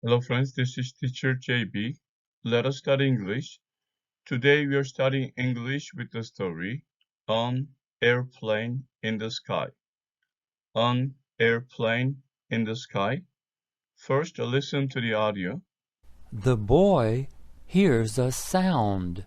Hello friends, this is teacher JB. Let us study English. Today we are studying English with the story An Airplane in the Sky. An airplane in the sky. First, listen to the audio. The boy hears a sound.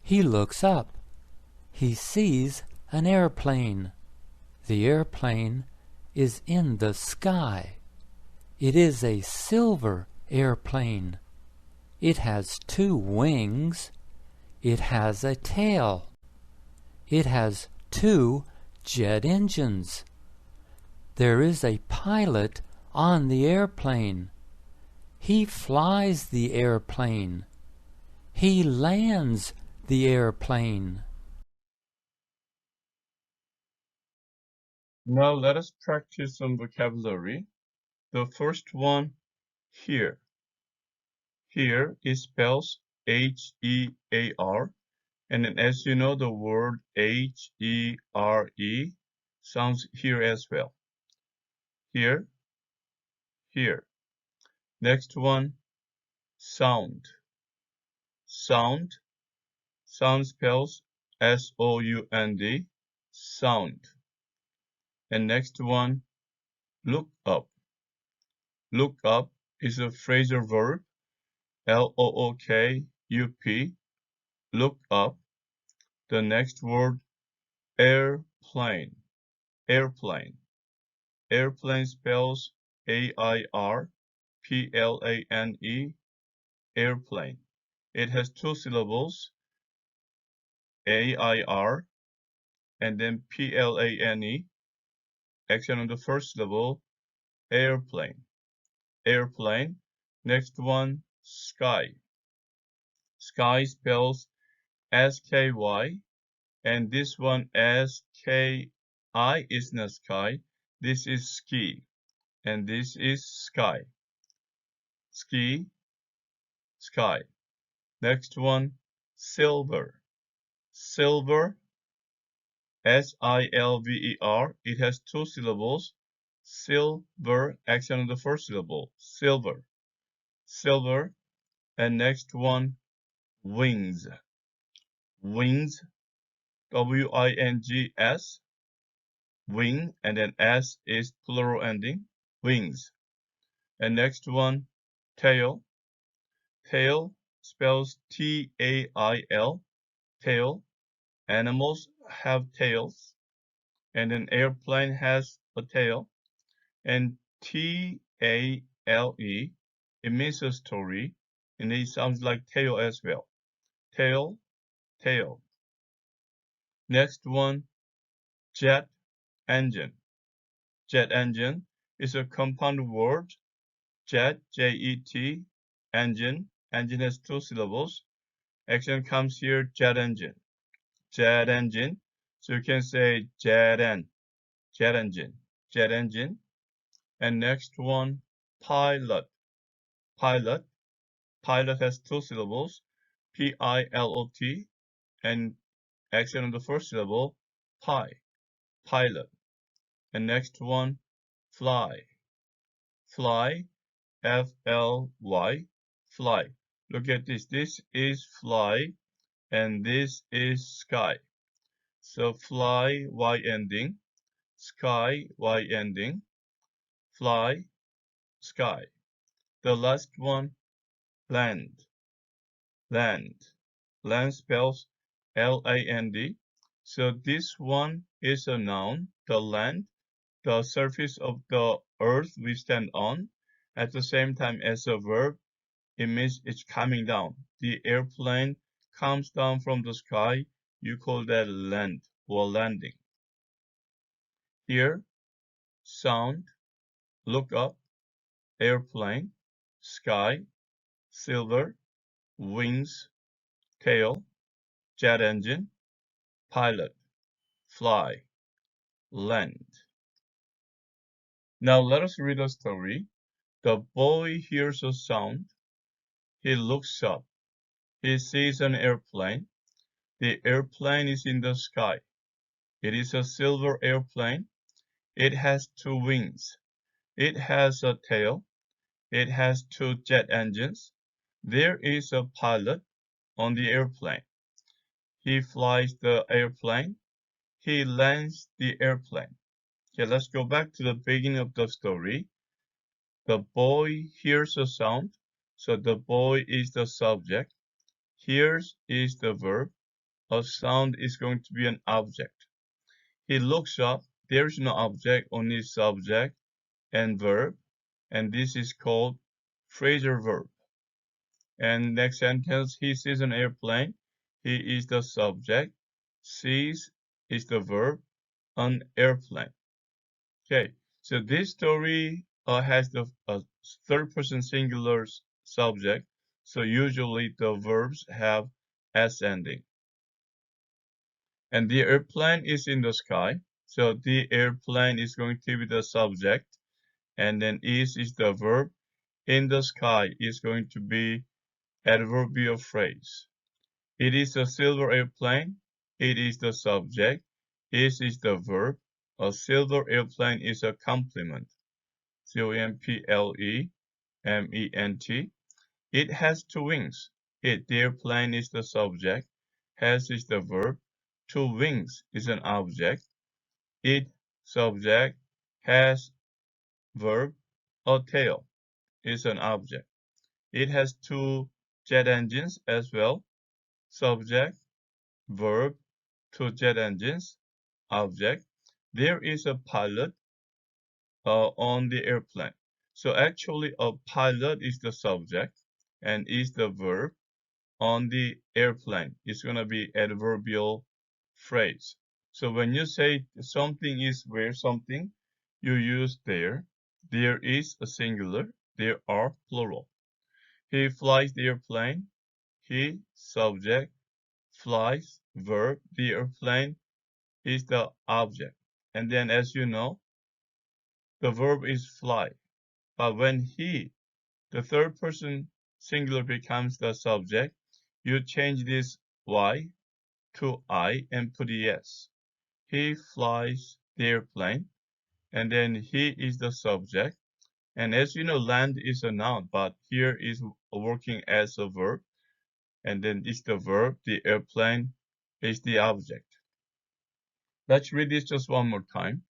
He looks up. He sees an airplane. The airplane is in the sky. It is a silver airplane. It has two wings. It has a tail. It has two jet engines. There is a pilot on the airplane. He flies the airplane. He lands the airplane. Now let us practice some vocabulary. The first one, here. Here is spells H-E-A-R. And then as you know, the word H-E-R-E sounds here as well. Here, here. Next one, sound. Sound. Sound spells S-O-U-N-D, sound. And next one, look up. Look up is a phrasal verb, L-O-O-K-U-P, look up. The next word, airplane. Airplane. Airplane spells A-I-R-P-L-A-N-E, airplane. It has two syllables, A-I-R, and then P-L-A-N-E, action on the first syllable, airplane. Airplane. Next one, sky. Sky spells S-K-Y, and this one S-K-I is not sky. This is ski, and this is sky. Ski, sky. Next one, silver. Silver, S-I-L-V-E-R. It has two syllables. Silver, action on the first syllable. Silver. Silver. And next one, wings. Wings, W-I-N-G-S. Wing, and then S is plural ending. Wings. And next one, tail. Tail spells T-A-I-L. Tail. Animals have tails. And an airplane has a tail. And T-A-L-E, it means a story. And it sounds like tail as well. Tail, tail. Next one, jet engine. Jet engine is a compound word. Jet, J-E-T, engine. Engine has two syllables. Action comes here, jet engine. Jet engine. So you can say jet engine. Jet engine. And next one, pilot. Pilot. Pilot has two syllables. P-I-L-O-T. And action on the first syllable, pilot. And next one, fly. Fly, F-L-Y, fly. Look at this. This is fly, and this is sky. So fly, Y ending, sky, Y ending, fly, sky. The last one, land. Land. Land spells L-A-N-D. So this one is a noun, the land, the surface of the earth we stand on. At the same time as a verb, it means it's coming down. The airplane comes down from the sky. You call that land or landing. Here, sound, look up, airplane, sky, silver, wings, tail, jet engine, pilot, fly, land. Now let us read a story. The boy hears a sound. He looks up. He sees an airplane. The airplane is in the sky. It is a silver airplane. It has two wings. It has a tail. It has two jet engines. There is a pilot on the airplane. He flies the airplane. He lands the airplane. Okay, let's go back to the beginning of the story. The boy hears a sound. So the boy is the subject. Hears is the verb. A sound is going to be an object. He looks up. There is no object, only subject and verb. And this is called phrasal verb. And next sentence, he sees an airplane. He is the subject. Sees is the verb. An airplane. Okay, so this story has the third person singular subject. So usually the verbs have S ending. And the airplane is in the sky. So the airplane is going to be the subject. And then is the verb. In the sky is going to be adverbial phrase. It is a silver airplane. It is the subject. Is the verb. A silver airplane is a complement. complement. It has two wings. The airplane is the subject. Has is the verb. Two wings is an object. It, subject, has, verb. A tail is an object. It has two jet engines as well. Subject, verb, two jet engines, object. There is a pilot on the airplane. So actually a pilot is the subject and is the verb. On the airplane, it's going to be adverbial phrase. So when you say something is where something, you use there. There is a singular. There are plural. He flies the airplane. He, subject, flies, verb. The airplane is the object. And then as you know, the verb is fly. But when he, the third person singular becomes the subject, you change this Y to I and put yes. He flies the airplane, and then he is the subject. And as you know, land is a noun, but here is working as a verb, and then it's the verb, the airplane is the object. Let's read this just one more time.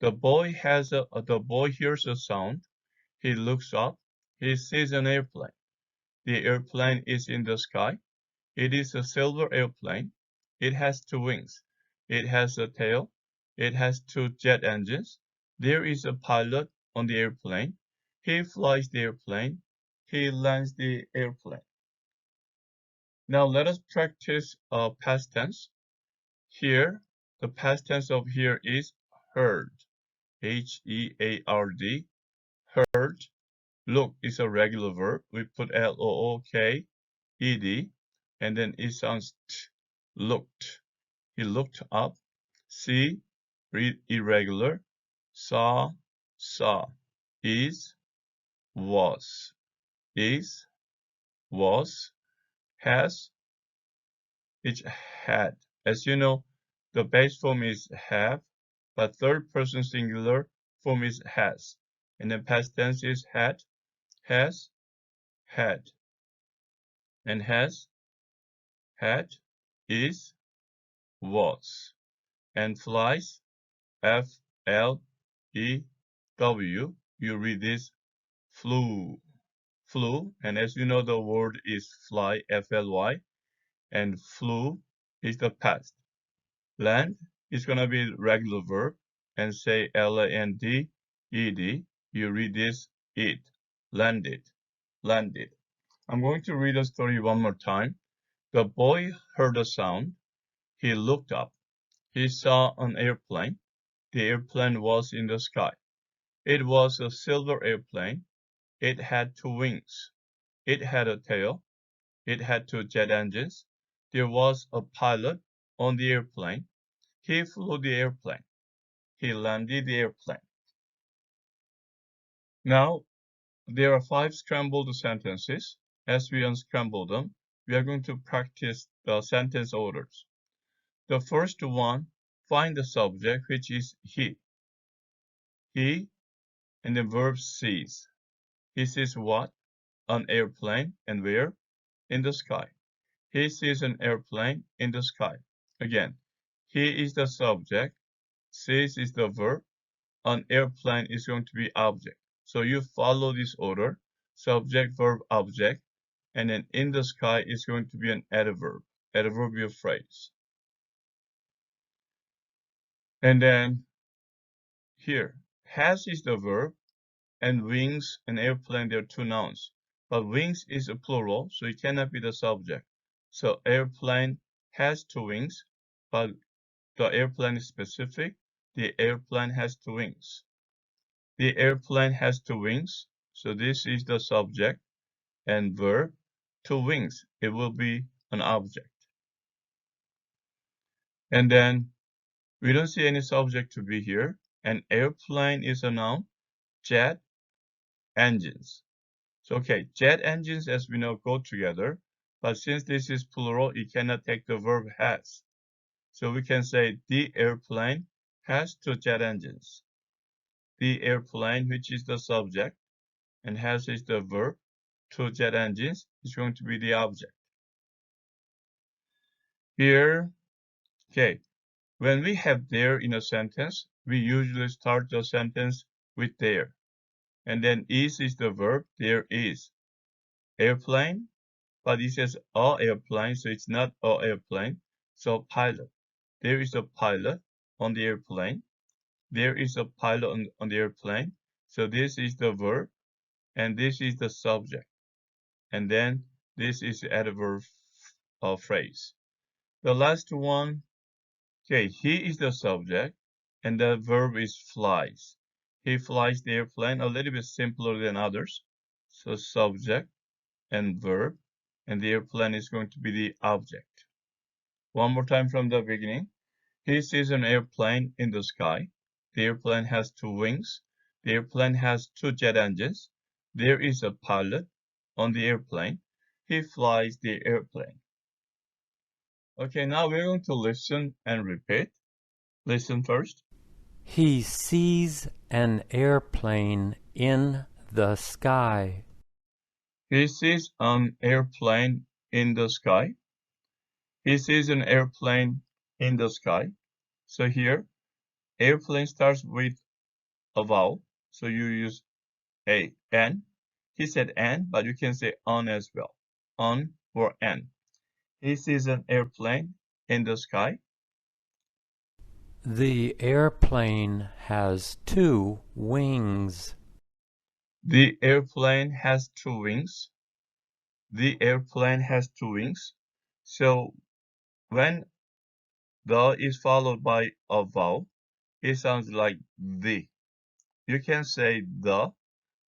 The boy hears a sound. He looks up. He sees an airplane. The airplane is in the sky. It is a silver airplane. It has two wings. It has a tail. It has two jet engines. There is a pilot on the airplane. He flies the airplane. He lands the airplane. Now let us practice past tense. Here, the past tense of here is heard. Heard. Heard. Look is a regular verb. We put looked, and then it sounds t. Looked. He looked up. See, irregular. Saw, is, was. Is, was, has, each had. As you know, the base form is have, but third person singular form is has. And then past tense is had, has, had. And has, had, is, was. And flies, F-L-E-W. You read this flew. Flew. And as you know, the word is fly, F-L-Y. And flew is the past. Land is going to be regular verb. And say L-A-N-D-E-D. You read this it. Landed. Landed. I'm going to read the story one more time. The boy heard a sound. He looked up. He saw an airplane. The airplane was in the sky. It was a silver airplane. It had two wings. It had a tail. It had two jet engines. There was a pilot on the airplane. He flew the airplane. He landed the airplane. Now, there are 5 scrambled sentences. As we unscramble them, we are going to practice the sentence orders. The first one, find the subject, which is he. He, and the verb sees. He sees what? An airplane. And where? In the sky. He sees an airplane in the sky. Again, he is the subject, sees is the verb, an airplane is going to be object. So you follow this order, subject, verb, object, and then in the sky is going to be an adverbial phrase. And then here, has is the verb, and wings and airplane, they're two nouns. But wings is a plural, so it cannot be the subject. So airplane has two wings, but the airplane is specific. The airplane has two wings. The airplane has two wings, so this is the subject and verb. Two wings, it will be an object. And then we don't see any subject to be here. An airplane is a noun. Jet engines. So okay, jet engines, as we know, go together. But since this is plural, it cannot take the verb has. So we can say the airplane has two jet engines. The airplane, which is the subject, and has is the verb, two jet engines, is going to be the object. Here, okay, when we have there in a sentence, we usually start the sentence with there. And then is the verb, there is. Airplane, but it says a airplane, so it's not a airplane. So pilot. There is a pilot on the airplane. There is a pilot on the airplane. So this is the verb, and this is the subject. And then this is the adverb phrase. The last one, okay, he is the subject, and the verb is flies. He flies the airplane, a little bit simpler than others. So subject and verb, and the airplane is going to be the object. One more time from the beginning. He sees an airplane in the sky. The airplane has two wings. The airplane has two jet engines. There is a pilot on the airplane. He flies the airplane. Okay, now we're going to listen and repeat. Listen first. He sees an airplane in the sky. He sees an airplane in the sky. He sees an airplane in the sky. So here, airplane starts with a vowel. So you use a, an. He said an, but you can say on as well. On or an. He sees an airplane in the sky. The airplane has two wings. The airplane has two wings. The airplane has two wings. So when the is followed by a vowel, it sounds like the. You can say the,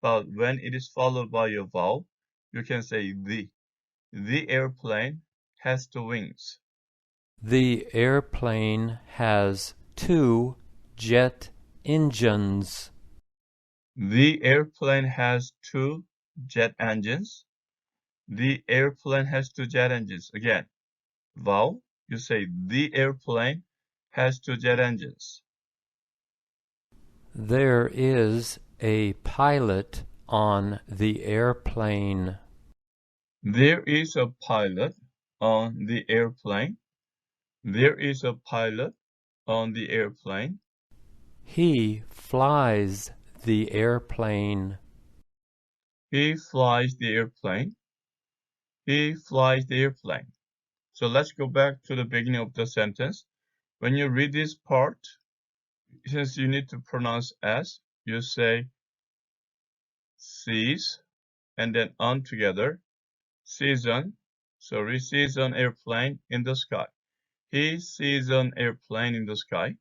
but when it is followed by a vowel, you can say the. The airplane has two wings. The airplane has two jet engines. The airplane has two jet engines. The airplane has two jet engines. Again, vowel, you say the airplane has two jet engines. There is a pilot on the airplane. There is a pilot on the airplane. There is a pilot on the airplane. He flies the airplane. He flies the airplane. He flies the airplane. So let's go back to the beginning of the sentence. When you read this part, since you need to pronounce S, you say sees and then on together. Sees an airplane in the sky. He sees an airplane in the sky.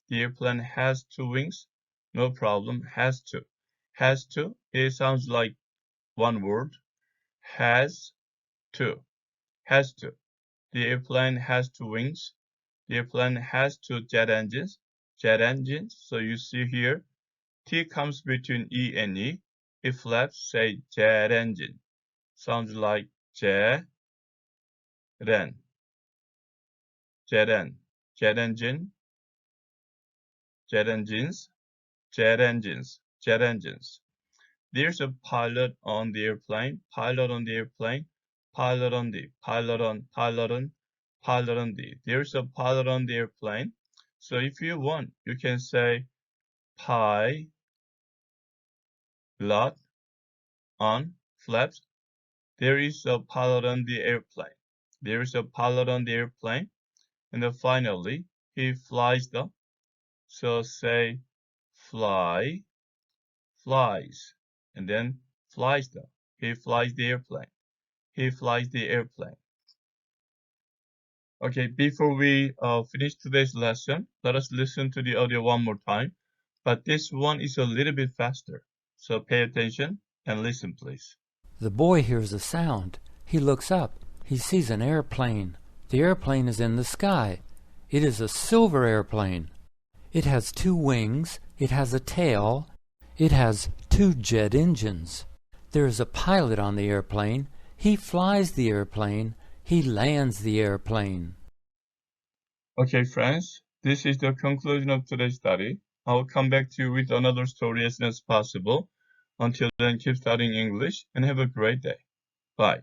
The airplane has two wings. No problem. Has to. Has to. It sounds like one word. Has to. Has to. The airplane has two wings. The airplane has two jet engines. Jet engines. So you see here, T comes between E and E. If flaps, say jet engine. Sounds like jet ren. Jet en. Jet engine. Jet engines. Jet engines. Jet engines. there's a pilot on the airplane, pilot on the airplane, pilot on the, pilot on, pilot on, pilot on the. There's a pilot on the airplane. So if you want, you can say pilot on flaps. There is a pilot on the airplane. There is a pilot on the airplane. And then finally, he flies the. So say fly, flies, and then flies the. He flies the airplane. He flies the airplane. Okay, before we finish today's lesson, let us listen to the audio one more time. But this one is a little bit faster. So pay attention and listen, please. The boy hears a sound. He looks up. He sees an airplane. The airplane is in the sky. It is a silver airplane. It has 2 wings. It has a tail. It has 2 jet engines. There is a pilot on the airplane. He flies the airplane. He lands the airplane. Okay, friends, this is the conclusion of today's study. I will come back to you with another story as soon as possible. Until then, keep studying English and have a great day. Bye.